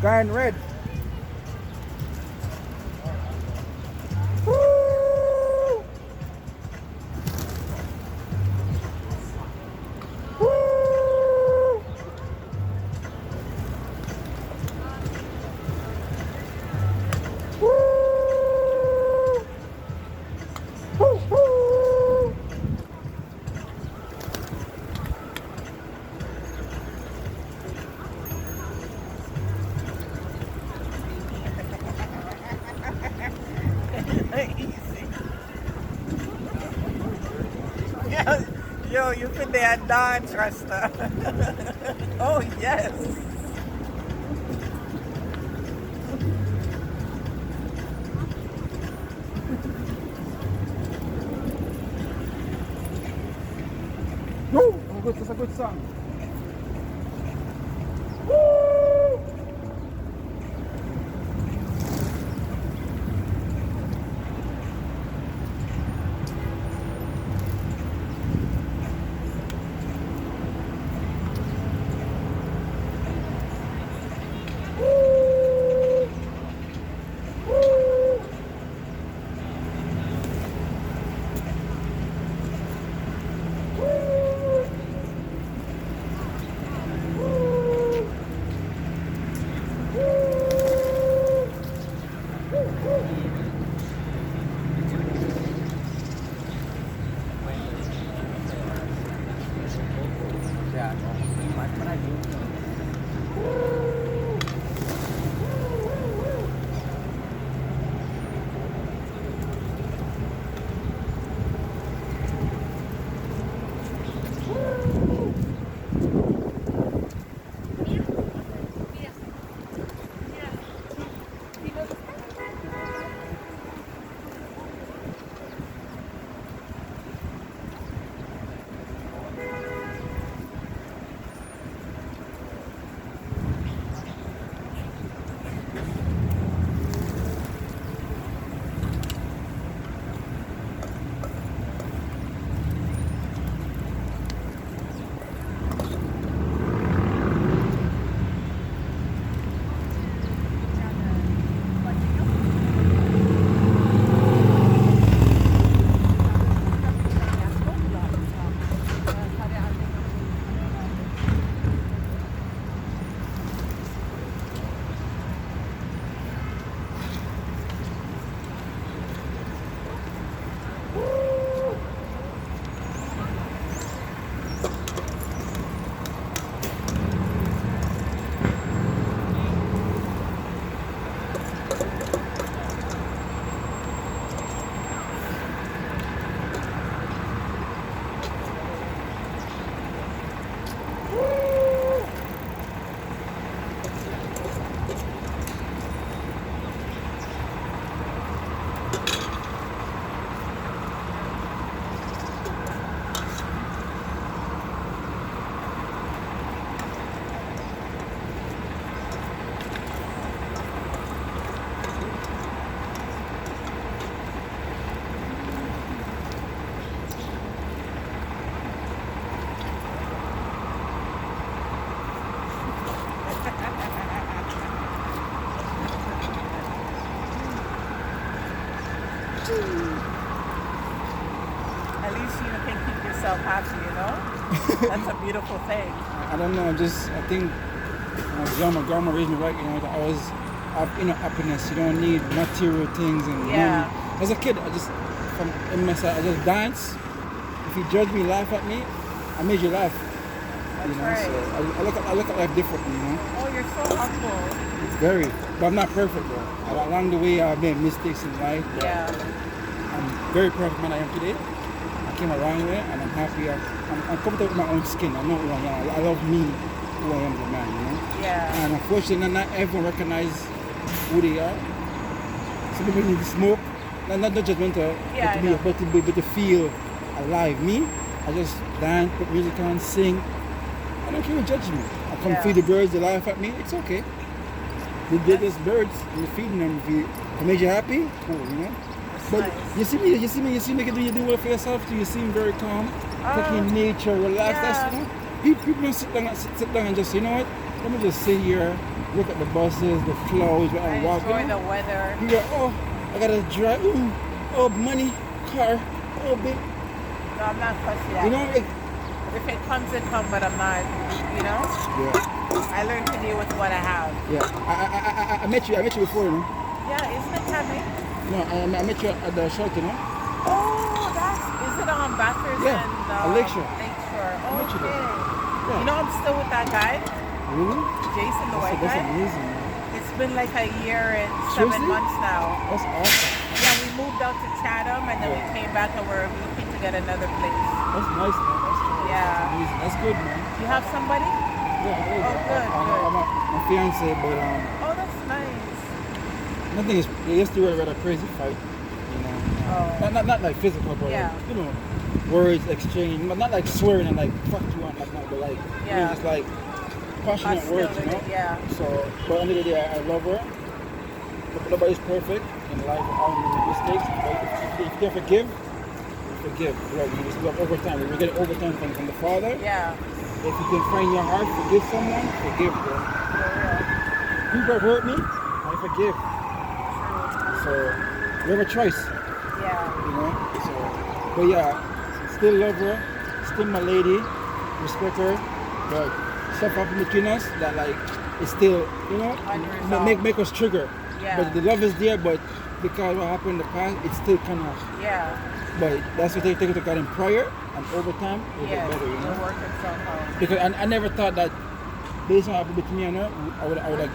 Guy in red. Woo! Woo! Woo! Woo! Woo! Easy. Yo, you fit there dance, Rasta. Oh, yes. No, that's a good song. Woo! At least you can keep yourself happy, you know? That's a beautiful thing. I don't know. I think my grandma raised me right. I always have happiness. You don't need material things and Yeah. money. As a kid, I just dance. If you judge me, laugh at me, I made you laugh. That's right. So I look at life differently. Oh, you're so humble. Very, but I'm not perfect though. Along the way, I've made mistakes in life. But Yeah. I'm very proud of the man I am today. I came a long way, and I'm happy. I'm comfortable with my own skin. I know who I am. I love me, who I am as a man. Yeah. And unfortunately, not everyone recognize who they are. Some people need to smoke. Not judgmental, Yeah, but to feel alive. Me, I just dance, put music on, sing. I don't care who judge me. I come feed the birds, they laugh at me. It's okay. They're just birds. You're feeding them. If it made you happy, cool, But nice. you see me, you do well for yourself too. You seem very calm, taking nature, relaxed. Yeah. That's People don't sit down and just, you know what? Let me just sit here, look at the buses, the flows, when I'm walking. Enjoy the weather. You go, oh, I gotta drive. Ooh, oh, money, car, oh, big. No, I'm not fussy. You know, like, If it comes, it comes, but I'm not, you know? yeah, I learn to deal with what I have. yeah. I met you before, you know. Yeah, isn't it coming? No, I met you at the shelter, you know. Oh, is it on Bathurst Yeah, and Lakeshore. Lakeshore. met you Okay. there. Yeah. You know, I'm still with that guy, Really? Jason, the white That's guy. amazing, man. It's been like a year and Seriously? 7 months now. That's awesome. Yeah, we moved out to Chatham and then we came back and we're looking to get another place. That's nice, man. Yeah. That's amazing. That's good, man. You have somebody? Yeah, Oh, good, I'm my fiance, but Oh, that's nice. nothing is. Yesterday we had a crazy fight, you know. Oh. Not like physical, but Yeah. like, you know, words exchange. Not like swearing and like fuck you and like not, but like you know, Yeah. just like passionate words, you know. Hostility, yeah. So, but at the end of the day, I love her. Nobody's perfect in life. All make mistakes. But if you can forgive. Right? You just love overtime. We get overtime from the Father. Yeah. If you can find your heart, forgive someone, forgive, bro. For real. People have hurt me, I forgive. So we have a choice, Yeah. you know. So, but yeah, still love her, still my lady, respect her, but stuff happened between us that like it's still, you know, Unresolved. make us trigger. Yeah. But the love is there, but because what happened in the past, it's still kind of. Yeah. But that's what they take it to God in prayer and over time, it'll Yeah. get better, you We're know. working somehow. Because I never thought that based on what happened between me and her, I would like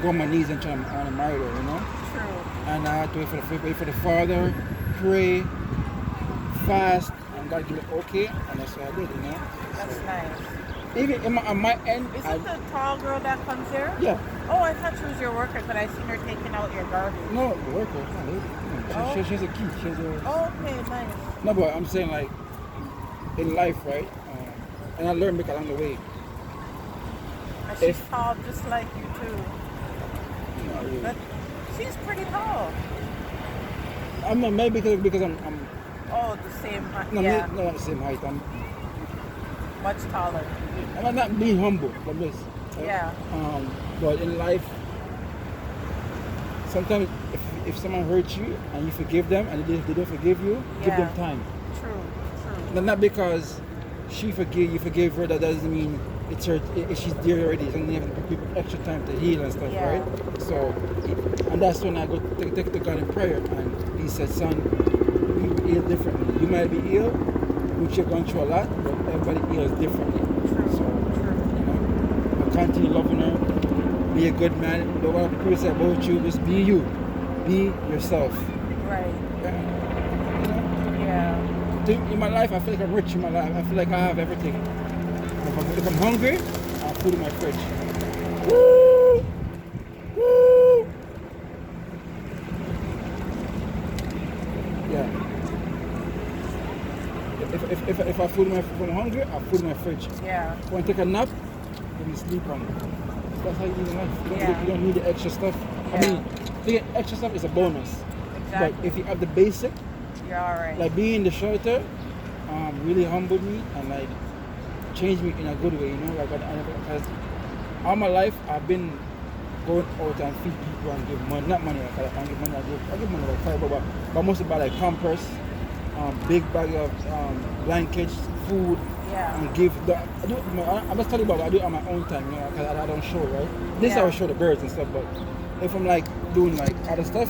go on my knees and try to want to marry her, you know. True. And I had to wait for the Father, pray, fast, and God give it okay, and that's what I did, you know. That's So, nice. even on my end, Is it the tall girl that comes here? yeah, Oh, I thought she was your worker, but I seen her taking out your garbage. no, the worker, no, lady. Oh. She has a key. She has a. Oh, okay, nice. No, but I'm saying like in life, right? And I learned because along the way. And she's If- tall just like you too. Not really. But she's pretty tall. I'm not maybe because I'm Oh, the same height. no, Yeah, not the same height. much taller. I'm not being humble, but this. Yeah. But in life, sometimes if someone hurts you and you forgive them and they don't forgive you, give them Yeah. time. True. Not because you forgive her, that doesn't mean it's her. She's there already. It's only have to give extra time to heal and stuff, Yeah. right? So, and that's when I go take to God in prayer, and He said, "Son, you heal differently. You might be ill, which you're going through a lot, but everybody heals differently. True. So, True. you know, but continue loving her. Be a good man. The what people say about you, just be you. Be yourself. Right. Yeah. You know? Yeah. In my life, I feel like I'm rich in my life. I feel like I have everything. If I'm hungry, I have food in my fridge. Woo! Woo! Yeah. If I if I'm hungry, I have food in my fridge. Yeah. Want to take a nap, maybe sleep on it. That's how you live in life. Yeah. You don't need the extra stuff. I Yeah. mean, the extra stuff is a bonus. Exactly. But if you have the basic, You're all right. like being in the shelter, really humbled me and like changed me in a good way, you know. Like, because all my life I've been going out and feed people and give money, not money, like I give money, I give money like $5, but mostly buy like Pampers, big bag of blankets, food, Yeah. and give. I must tell you about it, I do it on my own time, you know, because I don't show, right? This Yeah. I will show the birds and stuff, but if I'm like doing like other stuff,